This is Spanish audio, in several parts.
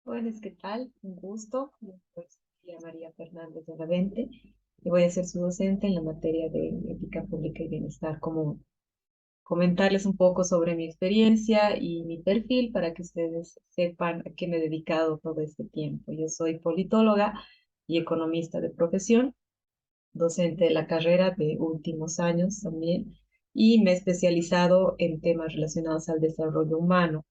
Buenas, ¿qué tal? Un gusto. Yo soy Sofía María Fernández de la Vente y voy a ser su docente en la materia de ética pública y bienestar común. Comentarles un poco sobre mi experiencia y mi perfil para que ustedes sepan a qué me he dedicado todo este tiempo. Yo soy politóloga y economista de profesión, docente de la carrera de últimos años también, y me he especializado en temas relacionados al desarrollo humano,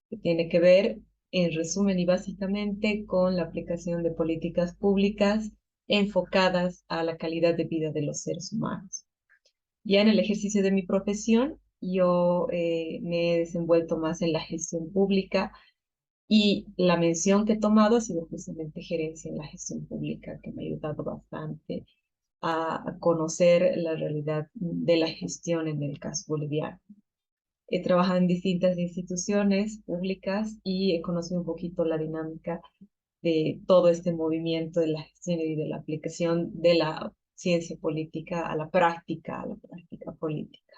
que tiene que ver, en resumen y básicamente, con la aplicación de políticas públicas enfocadas a la calidad de vida de los seres humanos. Ya en el ejercicio de mi profesión, yo me he desenvuelto más en la gestión pública y la mención que he tomado ha sido justamente gerencia en la gestión pública, que me ha ayudado bastante a conocer la realidad de la gestión en el caso boliviano. He trabajado en distintas instituciones públicas y he conocido un poquito la dinámica de todo este movimiento de la gestión y de la aplicación de la ciencia política a la práctica política.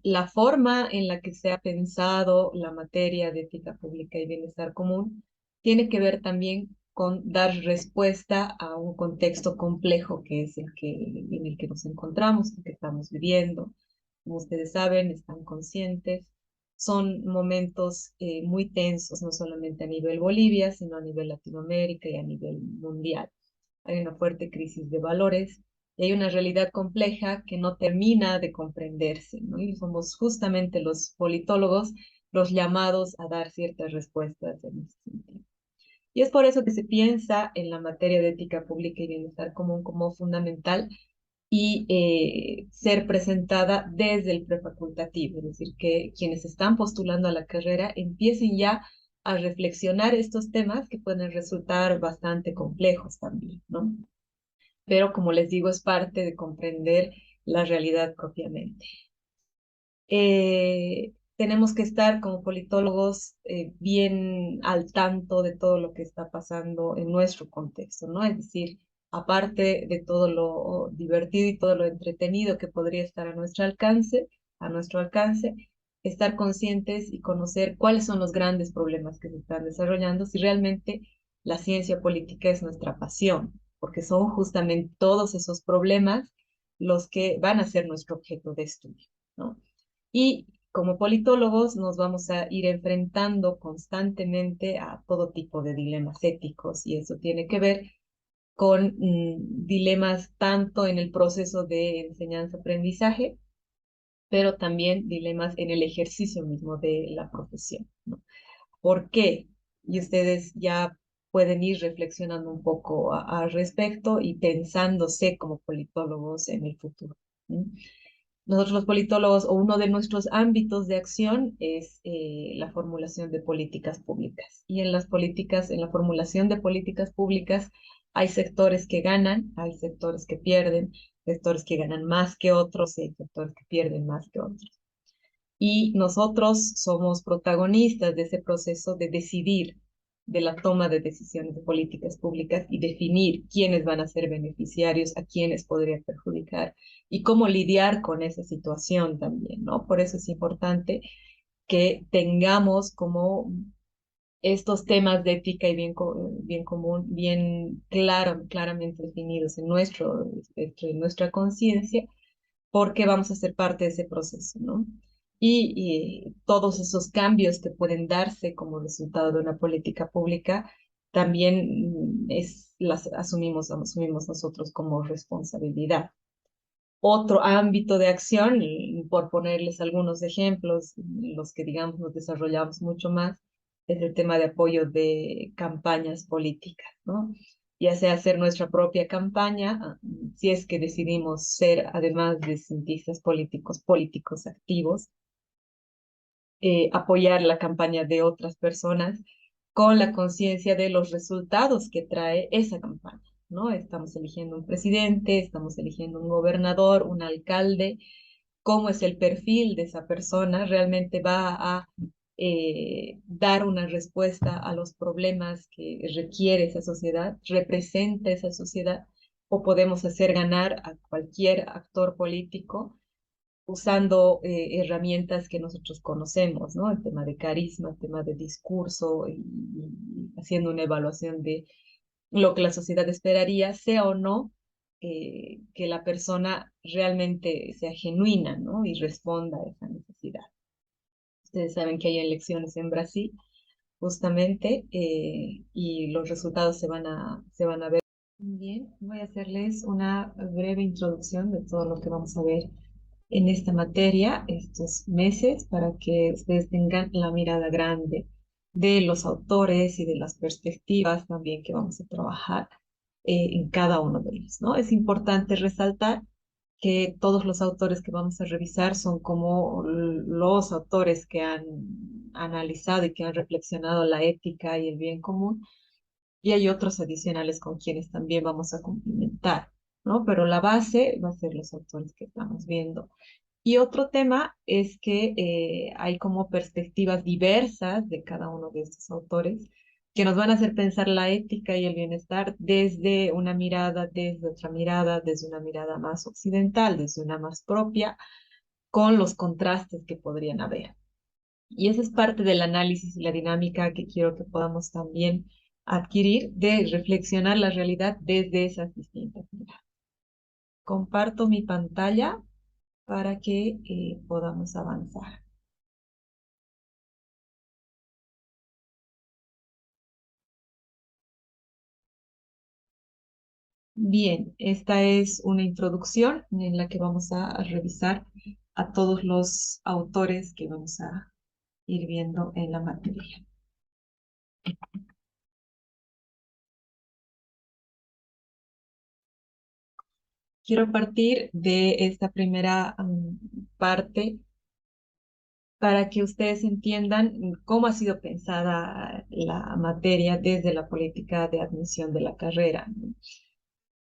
La forma en la que se ha pensado la materia de ética pública y bienestar común tiene que ver también con dar respuesta a un contexto complejo que es en el que nos encontramos, el que estamos viviendo. Como ustedes saben, están conscientes, son momentos muy tensos, no solamente a nivel Bolivia, sino a nivel Latinoamérica y a nivel mundial. Hay una fuerte crisis de valores y hay una realidad compleja que no termina de comprenderse, ¿no? Y somos justamente los politólogos los llamados a dar ciertas respuestas en este sentido. Y es por eso que se piensa en la materia de ética pública y bienestar común como fundamental y ser presentada desde el prefacultativo, es decir, que quienes están postulando a la carrera empiecen ya a reflexionar estos temas que pueden resultar bastante complejos también, ¿no? Pero como les digo, es parte de comprender la realidad propiamente. Tenemos que estar como politólogos bien al tanto de todo lo que está pasando en nuestro contexto, ¿no? Es decir, aparte de todo lo divertido y todo lo entretenido que podría estar a nuestro alcance, estar conscientes y conocer cuáles son los grandes problemas que se están desarrollando, si realmente la ciencia política es nuestra pasión, porque son justamente todos esos problemas los que van a ser nuestro objeto de estudio, ¿no? Y como politólogos nos vamos a ir enfrentando constantemente a todo tipo de dilemas éticos y eso tiene que ver con dilemas tanto en el proceso de enseñanza-aprendizaje, pero también dilemas en el ejercicio mismo de la profesión, ¿no? ¿Por qué? Y ustedes ya pueden ir reflexionando un poco al respecto y pensándose como politólogos en el futuro, ¿no? Nosotros los politólogos, o uno de nuestros ámbitos de acción es la formulación de políticas públicas. Y en las políticas, en la formulación de políticas públicas, hay sectores que ganan, hay sectores que pierden, sectores que ganan más que otros y hay sectores que pierden más que otros. Y nosotros somos protagonistas de ese proceso de decidir, de la toma de decisiones de políticas públicas y definir quiénes van a ser beneficiarios, a quiénes podría perjudicar y cómo lidiar con esa situación también, ¿no? Por eso es importante que tengamos como estos temas de ética y bien común, bien claramente definidos en en nuestra conciencia porque vamos a ser parte de ese proceso, ¿no? Y todos esos cambios que pueden darse como resultado de una política pública también las asumimos nosotros como responsabilidad. Otro ámbito de acción, y por ponerles algunos ejemplos, los que digamos nos desarrollamos mucho más, es el tema de apoyo de campañas políticas, ¿no? Ya sea hacer nuestra propia campaña, si es que decidimos ser, además de cientistas políticos activos, apoyar la campaña de otras personas con la conciencia de los resultados que trae esa campaña, ¿no? Estamos eligiendo un presidente, estamos eligiendo un gobernador, un alcalde, cómo es el perfil de esa persona, realmente va a dar una respuesta a los problemas que requiere esa sociedad, representa esa sociedad, o podemos hacer ganar a cualquier actor político usando herramientas que nosotros conocemos, ¿no? El tema de carisma, el tema de discurso y haciendo una evaluación de lo que la sociedad esperaría, sea o no que la persona realmente sea genuina, ¿no? Y responda a esa necesidad. Ustedes saben que hay elecciones en Brasil, justamente, y los resultados se van a ver. Bien, voy a hacerles una breve introducción de todo lo que vamos a ver en esta materia estos meses para que ustedes tengan la mirada grande de los autores y de las perspectivas también que vamos a trabajar en cada uno de ellos, ¿no? Es importante resaltar que todos los autores que vamos a revisar son como los autores que han analizado y que han reflexionado la ética y el bien común, y hay otros adicionales con quienes también vamos a complementar, ¿no? Pero la base va a ser los autores que estamos viendo. Y otro tema es que hay como perspectivas diversas de cada uno de estos autores que nos van a hacer pensar la ética y el bienestar desde una mirada, desde otra mirada, desde una mirada más occidental, desde una más propia, con los contrastes que podrían haber. Y esa es parte del análisis y la dinámica que quiero que podamos también adquirir de reflexionar la realidad desde esas distintas miradas. Comparto mi pantalla para que podamos avanzar. Bien, esta es una introducción en la que vamos a revisar a todos los autores que vamos a ir viendo en la materia. Quiero partir de esta primera parte para que ustedes entiendan cómo ha sido pensada la materia desde la política de admisión de la carrera, ¿no?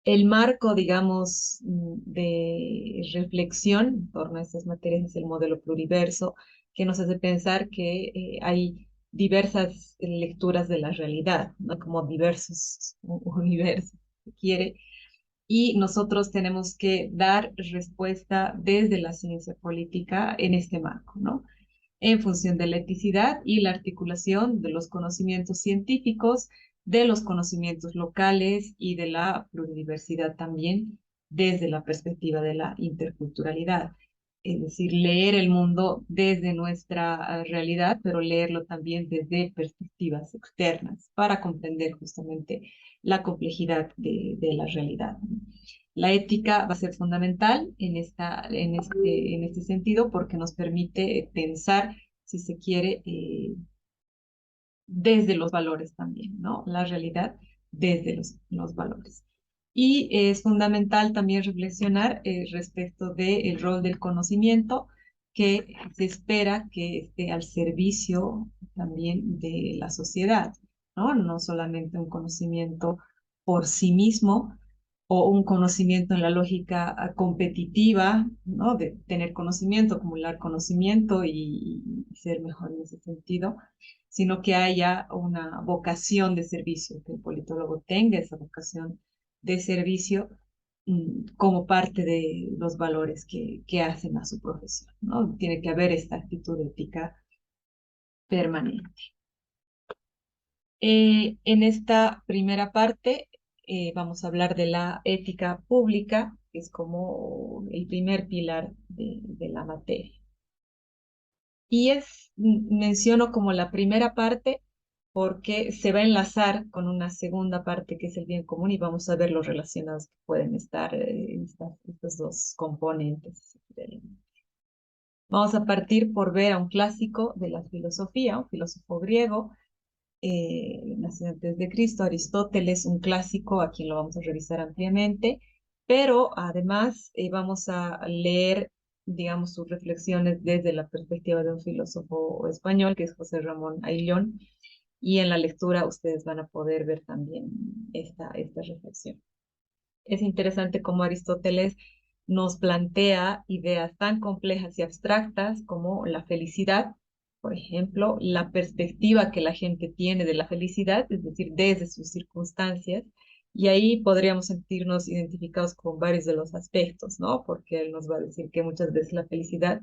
El marco, digamos, de reflexión en torno a estas materias es el modelo pluriverso, que nos hace pensar que hay diversas lecturas de la realidad, ¿no? Como diversos universos, si quiere, y nosotros tenemos que dar respuesta desde la ciencia política en este marco, ¿no? En función de la eticidad y la articulación de los conocimientos científicos, de los conocimientos locales y de la pluridiversidad también desde la perspectiva de la interculturalidad. Es decir, leer el mundo desde nuestra realidad, pero leerlo también desde perspectivas externas para comprender justamente la complejidad de la realidad. La ética va a ser fundamental en este sentido porque nos permite pensar, si se quiere, desde los valores también, ¿no? La realidad desde los valores. Y es fundamental también reflexionar respecto del rol del conocimiento que se espera que esté al servicio también de la sociedad, ¿no? No solamente un conocimiento por sí mismo, o un conocimiento en la lógica competitiva, ¿no? De tener conocimiento, acumular conocimiento y ser mejor en ese sentido, sino que haya una vocación de servicio, que el politólogo tenga esa vocación de servicio como parte de los valores que hacen a su profesión, ¿no? Tiene que haber esta actitud ética permanente. En esta primera parte vamos a hablar de la ética pública, que es como el primer pilar de la materia. Y menciono como la primera parte porque se va a enlazar con una segunda parte que es el bien común y vamos a ver los relacionados que pueden estar estos dos componentes. Vamos a partir por ver a un clásico de la filosofía, un filósofo griego, nacido antes de Cristo, Aristóteles, un clásico, a quien lo vamos a revisar ampliamente, pero además vamos a leer, digamos, sus reflexiones desde la perspectiva de un filósofo español, que es José Ramón Ayllón, y en la lectura ustedes van a poder ver también esta reflexión. Es interesante cómo Aristóteles nos plantea ideas tan complejas y abstractas como la felicidad, por ejemplo, la perspectiva que la gente tiene de la felicidad, es decir, desde sus circunstancias, Y ahí podríamos sentirnos identificados con varios de los aspectos, ¿no? Porque él nos va a decir que muchas veces la felicidad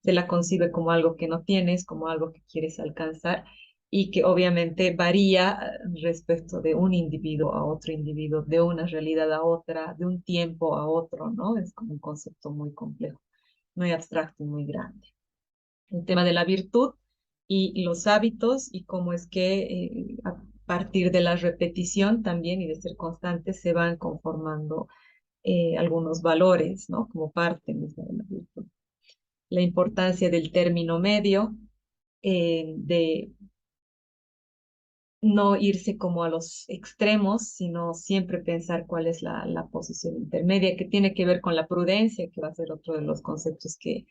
se la concibe como algo que no tienes, como algo que quieres alcanzar y que obviamente varía respecto de un individuo a otro individuo, de una realidad a otra, de un tiempo a otro, ¿no? Es como un concepto muy complejo, muy abstracto y muy grande. El tema de la virtud y los hábitos y cómo es que a partir de la repetición también y de ser constantes se van conformando algunos valores, ¿no? Como parte misma de la virtud. La importancia del término medio, de no irse como a los extremos, sino siempre pensar cuál es la posición intermedia, que tiene que ver con la prudencia, que va a ser otro de los conceptos que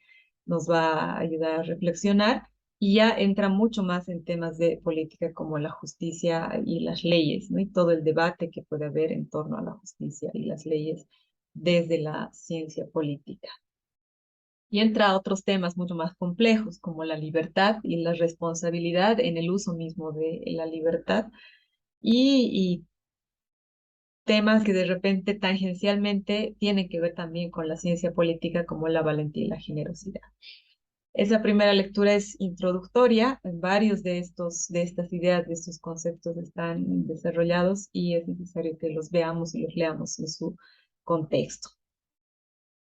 nos va a ayudar a reflexionar, y ya entra mucho más en temas de política como la justicia y las leyes, ¿no? Y todo el debate que puede haber en torno a la justicia y las leyes desde la ciencia política. Y entra a otros temas mucho más complejos, como la libertad y la responsabilidad en el uso mismo de la libertad y temas que de repente tangencialmente tienen que ver también con la ciencia política, como la valentía y la generosidad. Esa primera lectura es introductoria, varios de estas ideas, de estos conceptos están desarrollados y es necesario que los veamos y los leamos en su contexto.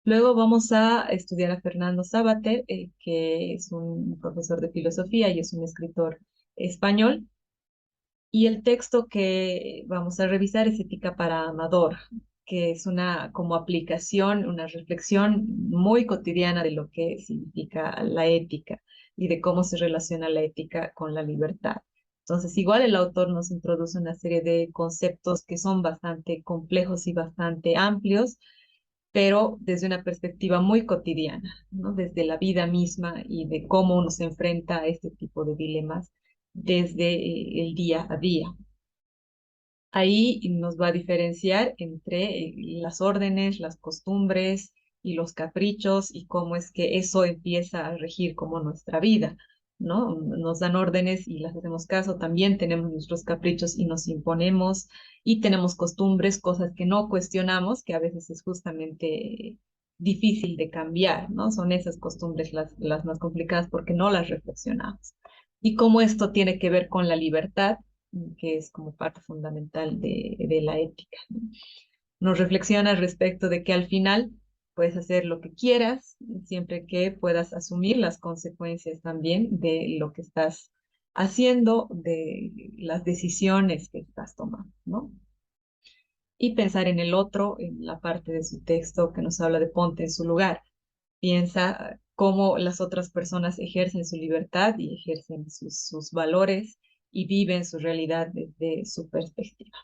Luego vamos a estudiar a Fernando Savater, que es un profesor de filosofía y es un escritor español. Y el texto que vamos a revisar es Ética para Amador, que es una como aplicación, una reflexión muy cotidiana de lo que significa la ética y de cómo se relaciona la ética con la libertad. Entonces, igual el autor nos introduce una serie de conceptos que son bastante complejos y bastante amplios, pero desde una perspectiva muy cotidiana, ¿no? Desde la vida misma y de cómo uno se enfrenta a este tipo de dilemas desde el día a día. Ahí nos va a diferenciar entre las órdenes, las costumbres y los caprichos y cómo es que eso empieza a regir como nuestra vida, ¿no? Nos dan órdenes y las hacemos caso, también tenemos nuestros caprichos y nos imponemos y tenemos costumbres, cosas que no cuestionamos, que a veces es justamente difícil de cambiar, ¿no? Son esas costumbres las más complicadas porque no las reflexionamos. Y cómo esto tiene que ver con la libertad, que es como parte fundamental de la ética, ¿no? Nos reflexiona respecto de que al final puedes hacer lo que quieras, siempre que puedas asumir las consecuencias también de lo que estás haciendo, de las decisiones que estás tomando, ¿no? Y pensar en el otro, en la parte de su texto que nos habla de ponte en su lugar. Piensa cómo las otras personas ejercen su libertad y ejercen sus valores y viven su realidad desde su perspectiva.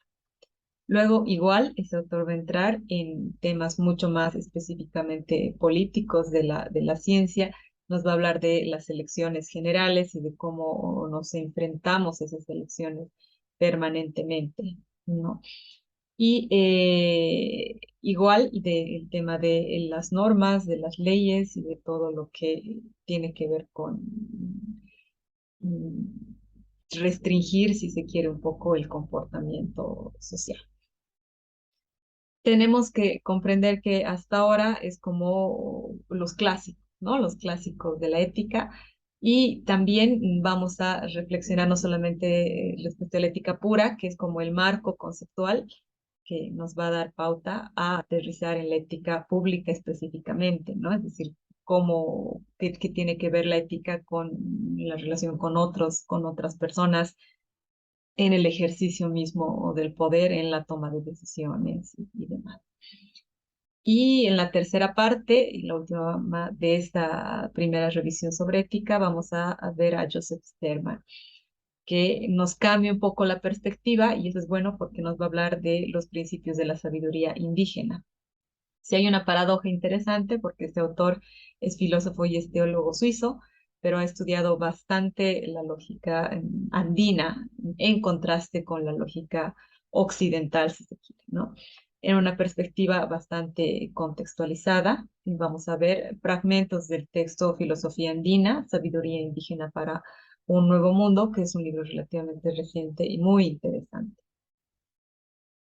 Luego, igual, este autor va a entrar en temas mucho más específicamente políticos de la ciencia. Nos va a hablar de las elecciones generales y de cómo nos enfrentamos a esas elecciones permanentemente, ¿no? Y igual del tema de las normas, de las leyes y de todo lo que tiene que ver con mm, restringir, si se quiere, un poco el comportamiento social. Tenemos que comprender que hasta ahora es como los clásicos, ¿no? Los clásicos de la ética. Y también vamos a reflexionar no solamente respecto a la ética pura, que es como el marco conceptual que nos va a dar pauta a aterrizar en la ética pública específicamente, ¿no? Es decir, cómo, qué tiene que ver la ética con la relación con otros, con otras personas, en el ejercicio mismo del poder, en la toma de decisiones y demás. Y en la tercera parte, y la última de esta primera revisión sobre ética, vamos a ver a Joseph Sterman, que nos cambia un poco la perspectiva y eso es bueno porque nos va a hablar de los principios de la sabiduría indígena. Si hay una paradoja interesante porque este autor es filósofo y es teólogo suizo, pero ha estudiado bastante la lógica andina en contraste con la lógica occidental, si se quiere, ¿no? En una perspectiva bastante contextualizada, vamos a ver fragmentos del texto Filosofía Andina, Sabiduría Indígena para un Nuevo Mundo, que es un libro relativamente reciente y muy interesante.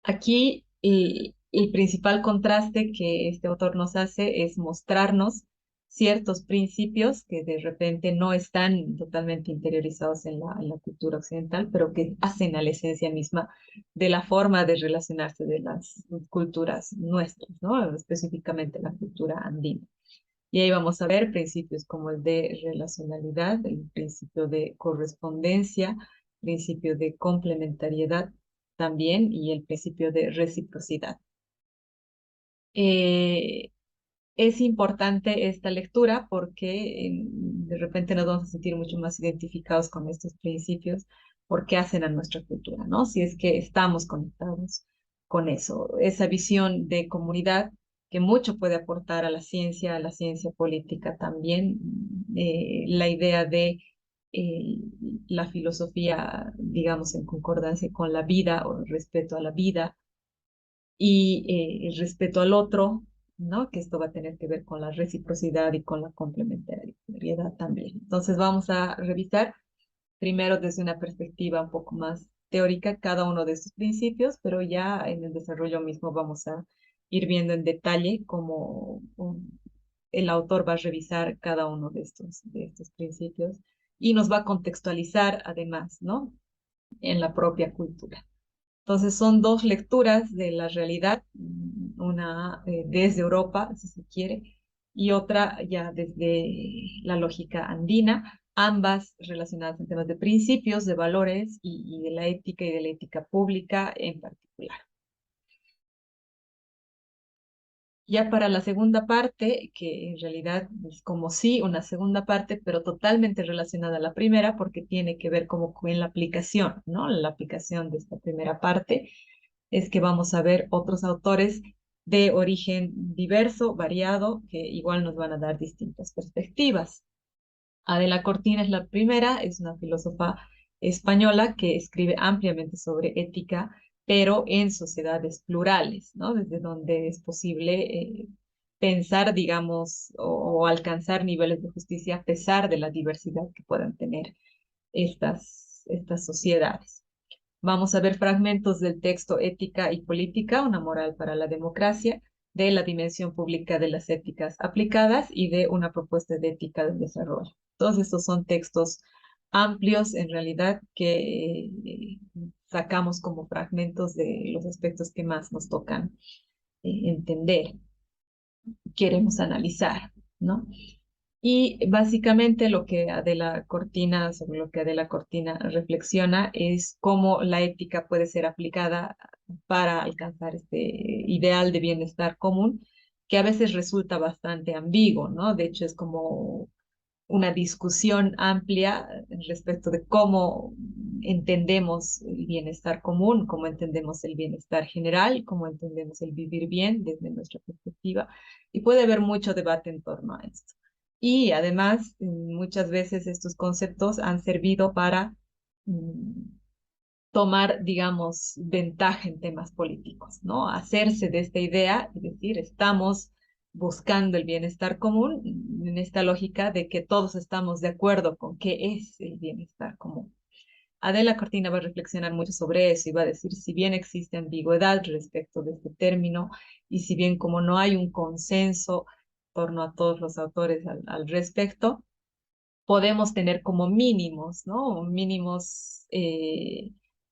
Aquí el principal contraste que este autor nos hace es mostrarnos ciertos principios que de repente no están totalmente interiorizados en la cultura occidental, pero que hacen a la esencia misma de la forma de relacionarse de las culturas nuestras, ¿no? Específicamente la cultura andina. Y ahí vamos a ver principios como el de relacionalidad, el principio de correspondencia, principio de complementariedad también y el principio de reciprocidad. Eh, es importante esta lectura porque de repente nos vamos a sentir mucho más identificados con estos principios porque hacen a nuestra cultura, ¿no? Si es que estamos conectados con eso, esa visión de comunidad que mucho puede aportar a la ciencia política también, la idea de eh, la filosofía, digamos, en concordancia con la vida o respeto a la vida y el respeto al otro, ¿no? Que esto va a tener que ver con la reciprocidad y con la complementariedad también. Entonces vamos a revisar primero desde una perspectiva un poco más teórica cada uno de estos principios, pero ya en el desarrollo mismo vamos a ir viendo en detalle cómo el autor va a revisar cada uno de estos principios y nos va a contextualizar además, ¿no? En la propia cultura. Entonces son dos lecturas de la realidad, una desde Europa, si se quiere, y otra ya desde la lógica andina, ambas relacionadas en temas de principios, de valores y de la ética y de la ética pública en particular. Ya para la segunda parte, que en realidad es como sí, una segunda parte, pero totalmente relacionada a la primera, porque tiene que ver como con la aplicación, ¿no? La aplicación de esta primera parte es que vamos a ver otros autores de origen diverso, variado, que igual nos van a dar distintas perspectivas. Adela Cortina es la primera, es una filósofa española que escribe ampliamente sobre ética, pero en sociedades plurales, ¿no? Desde donde es posible pensar, digamos, o alcanzar niveles de justicia a pesar de la diversidad que puedan tener estas sociedades. Vamos a ver fragmentos del texto Ética y Política, una moral para la democracia, de la dimensión pública de las éticas aplicadas y de una propuesta de ética del desarrollo. Todos estos son textos amplios en realidad que sacamos como fragmentos de los aspectos que más nos tocan entender, queremos analizar, ¿no? Y básicamente lo que Adela Cortina, sobre lo que Adela Cortina reflexiona es cómo la ética puede ser aplicada para alcanzar este ideal de bienestar común, que a veces resulta bastante ambiguo, ¿no? De hecho, es como una discusión amplia respecto de cómo entendemos el bienestar común, cómo entendemos el bienestar general, cómo entendemos el vivir bien desde nuestra perspectiva, y puede haber mucho debate en torno a esto. Y además, muchas veces estos conceptos han servido para tomar, digamos, ventaja en temas políticos, ¿no? Hacerse de esta idea, es decir, estamos buscando el bienestar común en esta lógica de que todos estamos de acuerdo con qué es el bienestar común. Adela Cortina va a reflexionar mucho sobre eso y va a decir, si bien existe ambigüedad respecto de este término y si bien como no hay un consenso en torno a todos los autores al respecto, podemos tener como mínimos, ¿no? Mínimos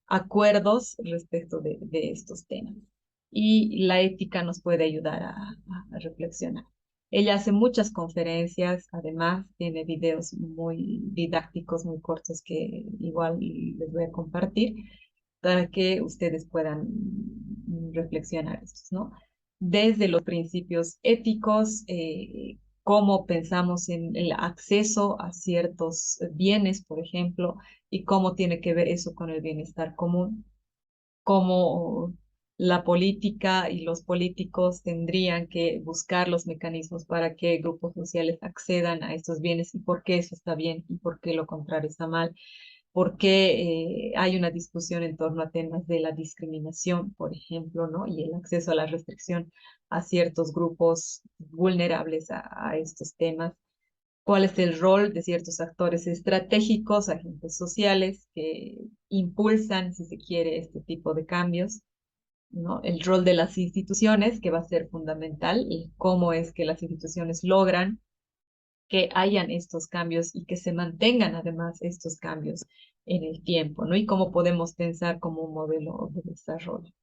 acuerdos respecto de estos temas. Y la ética nos puede ayudar a reflexionar. Ella hace muchas conferencias, además tiene videos muy didácticos, muy cortos que igual les voy a compartir para que ustedes puedan reflexionar estos, ¿no? Desde los principios éticos, cómo pensamos en el acceso a ciertos bienes, por ejemplo, y cómo tiene que ver eso con el bienestar común, cómo la política y los políticos tendrían que buscar los mecanismos para que grupos sociales accedan a estos bienes y por qué eso está bien y por qué lo contrario está mal, por qué hay una discusión en torno a temas de la discriminación, por ejemplo, ¿no? Y el acceso a la restricción a ciertos grupos vulnerables a estos temas. ¿Cuál es el rol de ciertos actores estratégicos, agentes sociales que impulsan, si se quiere, este tipo de cambios? ¿no? El rol de las instituciones, que va a ser fundamental, y cómo es que las instituciones logran que hayan estos cambios y que se mantengan además estos cambios en el tiempo, ¿no? Y cómo podemos pensar como un modelo de desarrollo.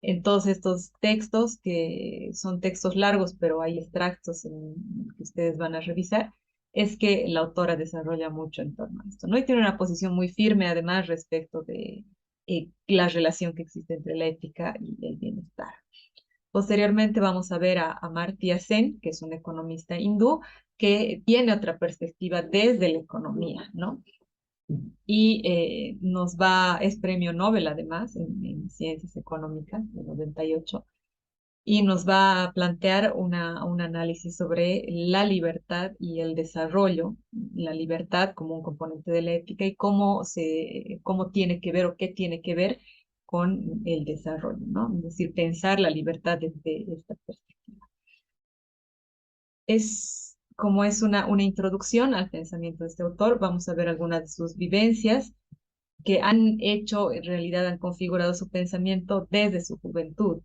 En todos estos textos, que son textos largos, pero hay extractos que ustedes van a revisar, es que la autora desarrolla mucho en torno a esto, ¿no? Y tiene una posición muy firme, además, respecto de la relación que existe entre la ética y el bienestar. Posteriormente vamos a ver a Amartya Sen, que es un economista hindú, que tiene otra perspectiva desde la economía, ¿no? Y es premio Nobel además en Ciencias Económicas de 98, y nos va a plantear un análisis sobre la libertad y el desarrollo, la libertad como un componente de la ética y cómo tiene que ver o qué tiene que ver con el desarrollo, ¿no? Es decir, pensar la libertad desde esta perspectiva. Como es una introducción al pensamiento de este autor, vamos a ver algunas de sus vivencias que han hecho, en realidad han configurado su pensamiento desde su juventud,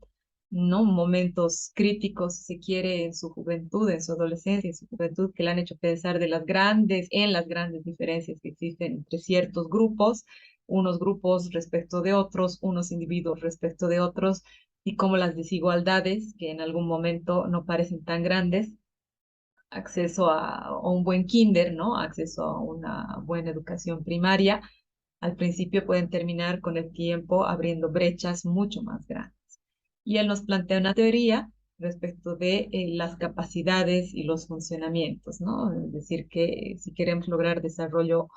¿no? Momentos críticos, si se quiere, en su juventud, en su adolescencia, en su juventud, que le han hecho pensar en las grandes diferencias que existen entre ciertos grupos, unos grupos respecto de otros, unos individuos respecto de otros, y cómo las desigualdades, que en algún momento no parecen tan grandes, acceso a un buen kinder, ¿no? Acceso a una buena educación primaria, al principio pueden terminar con el tiempo abriendo brechas mucho más grandes. Y él nos plantea una teoría respecto de las capacidades y los funcionamientos, ¿no? Es decir, que si queremos lograr desarrollo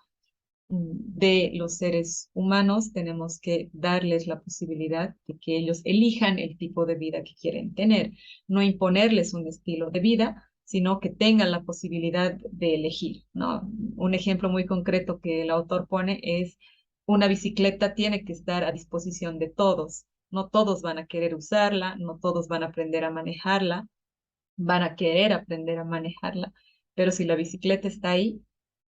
de los seres humanos, tenemos que darles la posibilidad de que ellos elijan el tipo de vida que quieren tener, no imponerles un estilo de vida, sino que tengan la posibilidad de elegir, ¿no? Un ejemplo muy concreto que el autor pone es: una bicicleta tiene que estar a disposición de todos. No todos van a querer usarla, no todos van a aprender a manejarla, van a querer aprender a manejarla, pero si la bicicleta está ahí,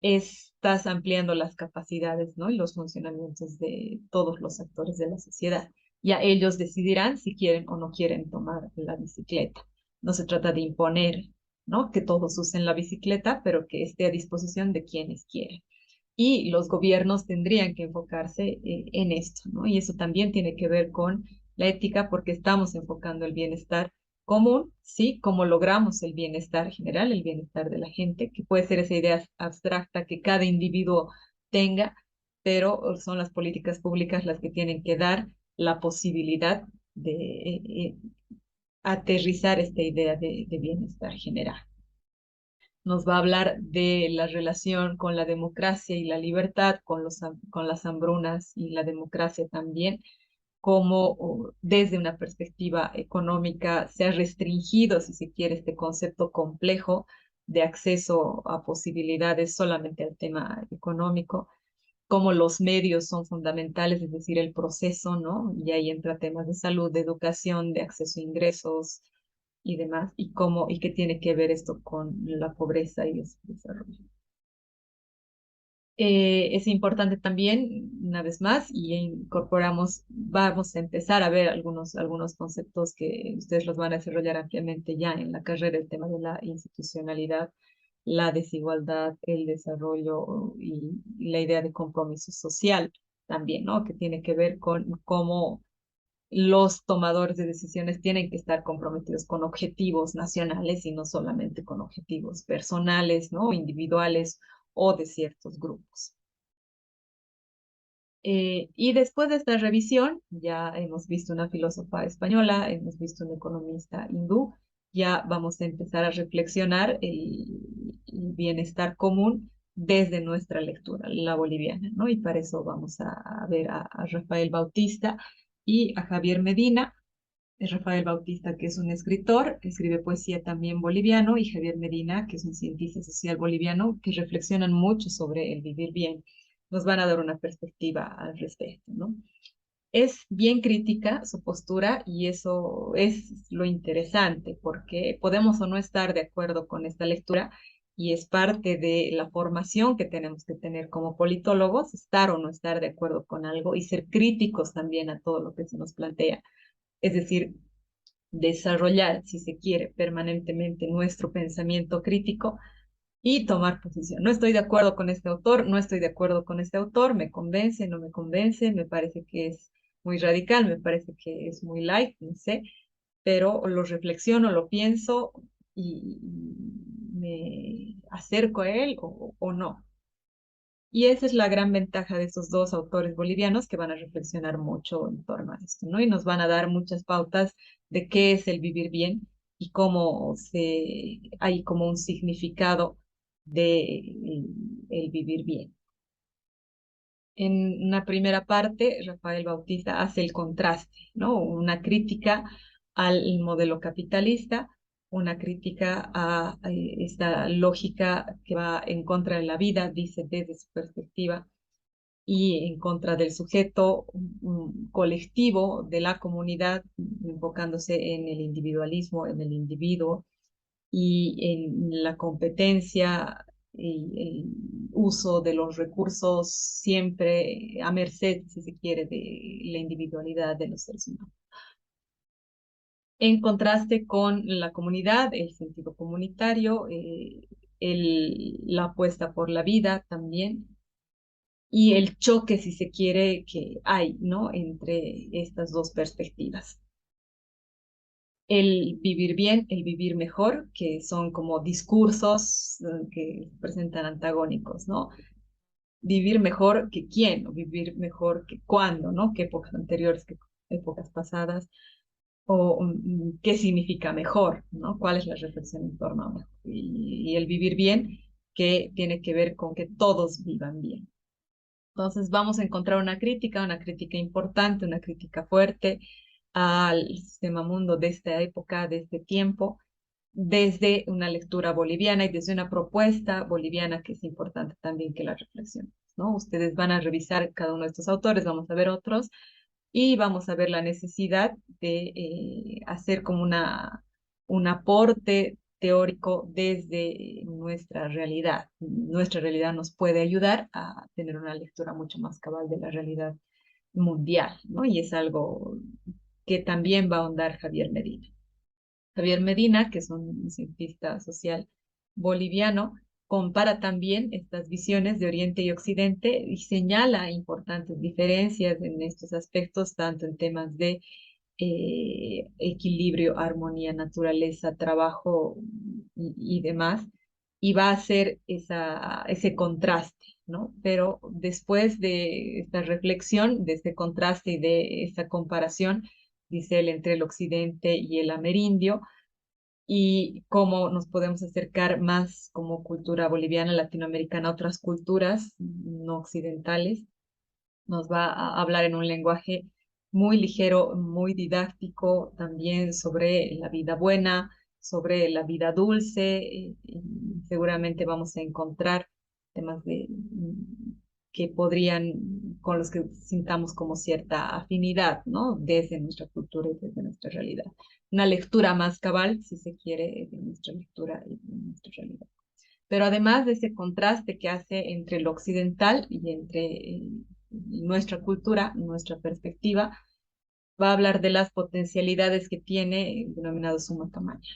estás ampliando las capacidades, ¿no? Y los funcionamientos de todos los actores de la sociedad. Ya ellos decidirán si quieren o no quieren tomar la bicicleta. No se trata de imponer, ¿no? Que todos usen la bicicleta, pero que esté a disposición de quienes quieren. Y los gobiernos tendrían que enfocarse en esto, ¿no? Y eso también tiene que ver con la ética, porque estamos enfocando el bienestar común, ¿sí? Cómo logramos el bienestar general, el bienestar de la gente, que puede ser esa idea abstracta que cada individuo tenga, pero son las políticas públicas las que tienen que dar la posibilidad de aterrizar esta idea de bienestar general. Nos va a hablar de la relación con la democracia y la libertad, con las hambrunas y la democracia también, cómo desde una perspectiva económica se ha restringido, si se quiere, este concepto complejo de acceso a posibilidades solamente al tema económico, cómo los medios son fundamentales, es decir, el proceso, ¿no? Y ahí entra temas de salud, de educación, de acceso a ingresos y demás, y qué tiene que ver esto con la pobreza y el desarrollo. Es importante también, una vez más, vamos a empezar a ver algunos conceptos que ustedes los van a desarrollar ampliamente ya en la carrera, el tema de la institucionalidad, la desigualdad, el desarrollo y la idea de compromiso social también, ¿no? Que tiene que ver con cómo los tomadores de decisiones tienen que estar comprometidos con objetivos nacionales y no solamente con objetivos personales, ¿no? Individuales o de ciertos grupos. Y después de esta revisión, ya hemos visto una filósofa española, hemos visto un economista hindú, ya vamos a empezar a reflexionar el bienestar común desde nuestra lectura, la boliviana, ¿no? Y para eso vamos a ver a Rafael Bautista y a Javier Medina. Es Rafael Bautista, que es un escritor, que escribe poesía también boliviano, y Javier Medina, que es un cientista social boliviano, que reflexionan mucho sobre el vivir bien. Nos van a dar una perspectiva al respecto, ¿no? Es bien crítica su postura y eso es lo interesante, porque podemos o no estar de acuerdo con esta lectura y es parte de la formación que tenemos que tener como politólogos, estar o no estar de acuerdo con algo y ser críticos también a todo lo que se nos plantea, Es decir, desarrollar, si se quiere, permanentemente nuestro pensamiento crítico y tomar posición. No estoy de acuerdo con este autor, no estoy de acuerdo con este autor, me convence, no me convence, me parece que es muy radical, me parece que es muy light, no sé, pero lo reflexiono, lo pienso y me acerco a él o no. Y esa es la gran ventaja de esos dos autores bolivianos que van a reflexionar mucho en torno a esto, ¿no? Y nos van a dar muchas pautas de qué es el vivir bien y cómo hay como un significado de el vivir bien. En una primera parte, Rafael Bautista hace el contraste, ¿no? Una crítica al modelo capitalista, una crítica a esta lógica que va en contra de la vida, dice desde su perspectiva, y en contra del sujeto colectivo de la comunidad, enfocándose en el individualismo, en el individuo y en la competencia y el uso de los recursos siempre a merced, si se quiere, de la individualidad de los seres humanos. En contraste con la comunidad, el sentido comunitario, la apuesta por la vida también, y el choque, si se quiere, que hay, ¿no? Entre estas dos perspectivas. El vivir bien, el vivir mejor, que son como discursos que presentan antagónicos, ¿no? Vivir mejor que quién, o vivir mejor que cuándo, ¿no? ¿Qué épocas anteriores, qué épocas pasadas? O qué significa mejor, ¿no? ¿Cuál es la reflexión en torno a mejor? Y el vivir bien, que tiene que ver con que todos vivan bien. Entonces vamos a encontrar una crítica importante, una crítica fuerte al sistema mundo de esta época, de este tiempo, desde una lectura boliviana y desde una propuesta boliviana que es importante también que la reflexionemos, ¿no? Ustedes van a revisar cada uno de estos autores, vamos a ver otros y vamos a ver la necesidad de hacer como un aporte teórico desde nuestra realidad. Nuestra realidad nos puede ayudar a tener una lectura mucho más cabal de la realidad mundial, ¿no? Y es algo que también va a ahondar Javier Medina. Javier Medina, que es un cientista social boliviano, compara también estas visiones de Oriente y Occidente y señala importantes diferencias en estos aspectos, tanto en temas de equilibrio, armonía, naturaleza, trabajo y demás, y va a hacer ese contraste, ¿no? Pero después de esta reflexión, de este contraste y de esta comparación, dice él, entre el occidente y el amerindio, y cómo nos podemos acercar más como cultura boliviana, latinoamericana a otras culturas no occidentales. Nos va a hablar en un lenguaje muy ligero, muy didáctico, también sobre la vida buena, sobre la vida dulce. Y seguramente vamos a encontrar temas que podrían, con los que sintamos como cierta afinidad, ¿no? Desde nuestra cultura y desde nuestra realidad. Una lectura más cabal, si se quiere, de nuestra lectura y de nuestra realidad. Pero además de ese contraste que hace entre lo occidental y entre nuestra cultura, nuestra perspectiva, va a hablar de las potencialidades que tiene el denominado suma tamaño.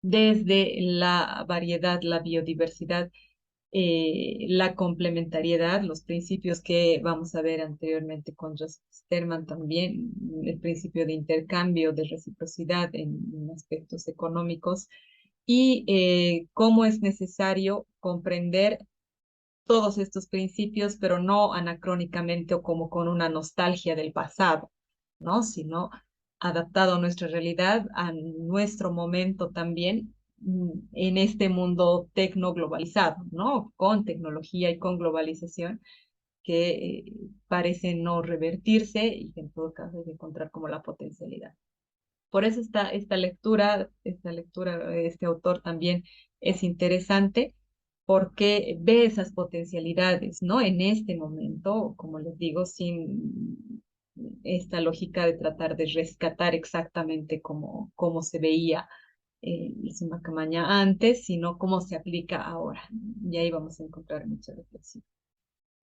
Desde la variedad, la biodiversidad, la complementariedad, los principios que vamos a ver anteriormente con Joseph Sterman también, el principio de intercambio, de reciprocidad en aspectos económicos, y cómo es necesario comprender todos estos principios, pero no anacrónicamente o como con una nostalgia del pasado, ¿no? Sino adaptado a nuestra realidad, a nuestro momento también en este mundo tecno-globalizado, ¿no? Con tecnología y con globalización que parece no revertirse y que en todo caso hay que encontrar como la potencialidad. Por eso esta lectura, este autor también es interesante porque ve esas potencialidades, ¿no? En este momento, como les digo, sin esta lógica de tratar de rescatar exactamente cómo se veía el Sumacamaña antes, sino cómo se aplica ahora. Y ahí vamos a encontrar mucha reflexión.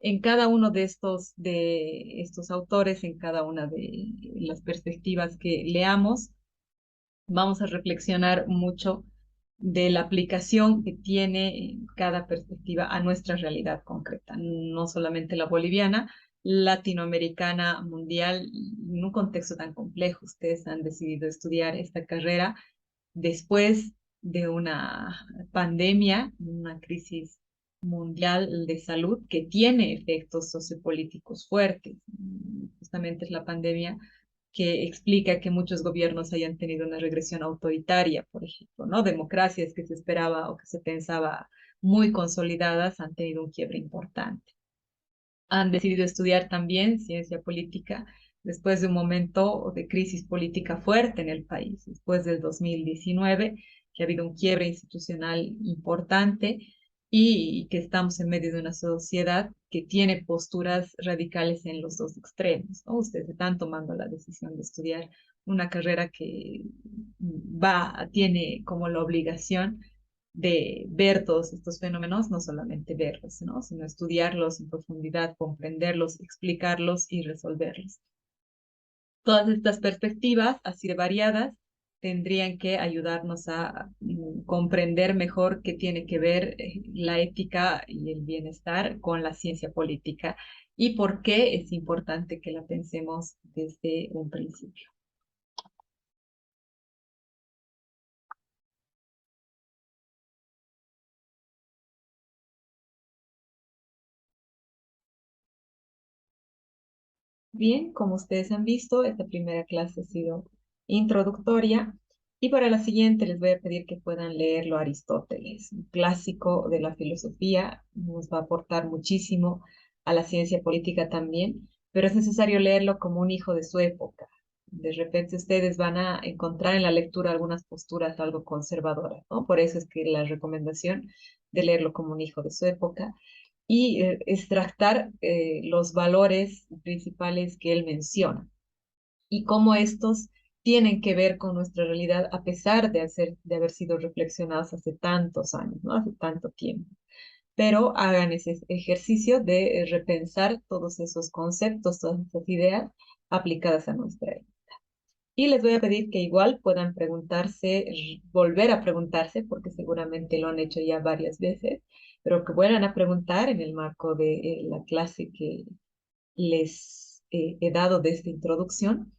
En cada uno de estos autores, en cada una de las perspectivas que leamos, vamos a reflexionar mucho de la aplicación que tiene cada perspectiva a nuestra realidad concreta, no solamente la boliviana, latinoamericana, mundial, en un contexto tan complejo. Ustedes han decidido estudiar esta carrera después de una pandemia, una crisis mundial de salud que tiene efectos sociopolíticos fuertes. Justamente es la pandemia que explica que muchos gobiernos hayan tenido una regresión autoritaria, por ejemplo, ¿no? Democracias que se esperaba o que se pensaba muy consolidadas han tenido un quiebre importante. Han decidido estudiar también ciencia política después de un momento de crisis política fuerte en el país, después del 2019, que ha habido un quiebre institucional importante y que estamos en medio de una sociedad que tiene posturas radicales en los dos extremos, ¿no? Ustedes están tomando la decisión de estudiar una carrera que tiene como la obligación de ver todos estos fenómenos, no solamente verlos, ¿no? Sino estudiarlos en profundidad, comprenderlos, explicarlos y resolverlos. Todas estas perspectivas, así de variadas, tendrían que ayudarnos a comprender mejor qué tiene que ver la ética y el bienestar con la ciencia política y por qué es importante que la pensemos desde un principio. Bien, como ustedes han visto, esta primera clase ha sido introductoria y para la siguiente les voy a pedir que puedan leerlo a Aristóteles, un clásico de la filosofía, nos va a aportar muchísimo a la ciencia política también, pero es necesario leerlo como un hijo de su época. De repente ustedes van a encontrar en la lectura algunas posturas algo conservadoras, ¿no? Por eso es que la recomendación de leerlo como un hijo de su época y extractar los valores principales que él menciona y cómo estos tienen que ver con nuestra realidad a pesar de haber sido reflexionados hace tantos años, ¿no? Hace tanto tiempo. Pero hagan ese ejercicio de repensar todos esos conceptos, todas esas ideas aplicadas a nuestra vida. Y les voy a pedir que igual puedan preguntarse, volver a preguntarse, porque seguramente lo han hecho ya varias veces, pero que vuelvan a preguntar en el marco de la clase que les he dado de esta introducción,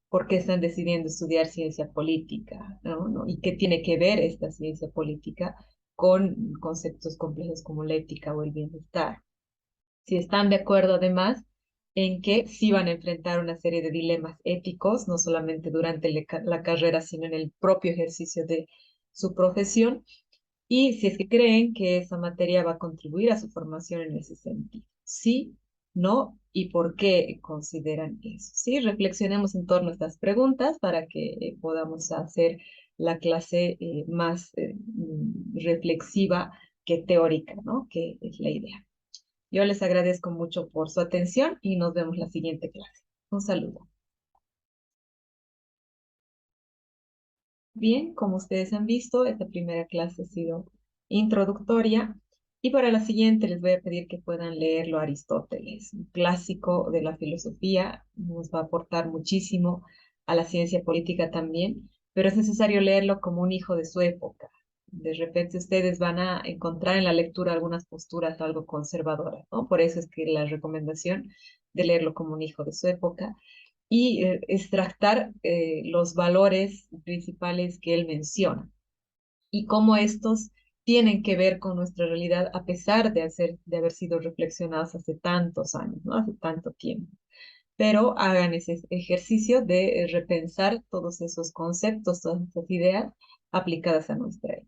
por qué están decidiendo estudiar ciencia política, ¿no? ¿No? Y qué tiene que ver esta ciencia política con conceptos complejos como la ética o el bienestar. Si están de acuerdo además en que sí van a enfrentar una serie de dilemas éticos, no solamente durante la carrera, sino en el propio ejercicio de su profesión, y si es que creen que esa materia va a contribuir a su formación en ese sentido. Sí, no, y por qué consideran eso. Sí, reflexionemos en torno a estas preguntas para que podamos hacer la clase más reflexiva que teórica, ¿no? Que es la idea. Yo les agradezco mucho por su atención y nos vemos la siguiente clase. Un saludo. Bien, como ustedes han visto, esta primera clase ha sido introductoria y para la siguiente les voy a pedir que puedan leerlo a Aristóteles, un clásico de la filosofía, nos va a aportar muchísimo a la ciencia política también, pero es necesario leerlo como un hijo de su época. De repente ustedes van a encontrar en la lectura algunas posturas algo conservadoras, ¿no? Por eso es que la recomendación de leerlo como un hijo de su época y extractar los valores principales que él menciona y cómo estos tienen que ver con nuestra realidad a pesar de haber sido reflexionados hace tantos años, ¿no? Hace tanto tiempo. Pero hagan ese ejercicio de repensar todos esos conceptos, todas esas ideas aplicadas a nuestra vida.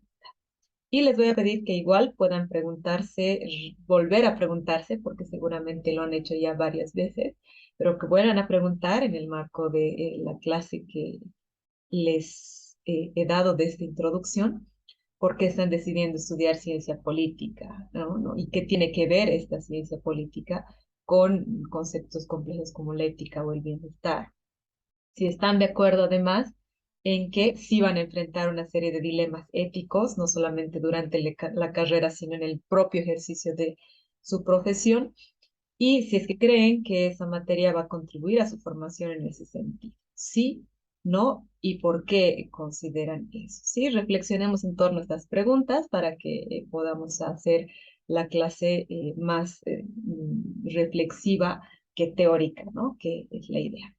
Y les voy a pedir que igual puedan preguntarse, volver a preguntarse, porque seguramente lo han hecho ya varias veces, pero que vuelvan a preguntar en el marco de la clase que les he dado de esta introducción, por qué están decidiendo estudiar ciencia política, ¿no? ¿No? Y qué tiene que ver esta ciencia política con conceptos complejos como la ética o el bienestar. Si están de acuerdo además en que sí van a enfrentar una serie de dilemas éticos, no solamente durante la carrera, sino en el propio ejercicio de su profesión, y si es que creen que esa materia va a contribuir a su formación en ese sentido. Sí, no, y por qué consideran eso. Sí, reflexionemos en torno a estas preguntas para que podamos hacer la clase más reflexiva que teórica, ¿no? Que es la idea.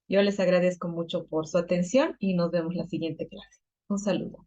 Yo les agradezco mucho por su atención y nos vemos la siguiente clase. Un saludo.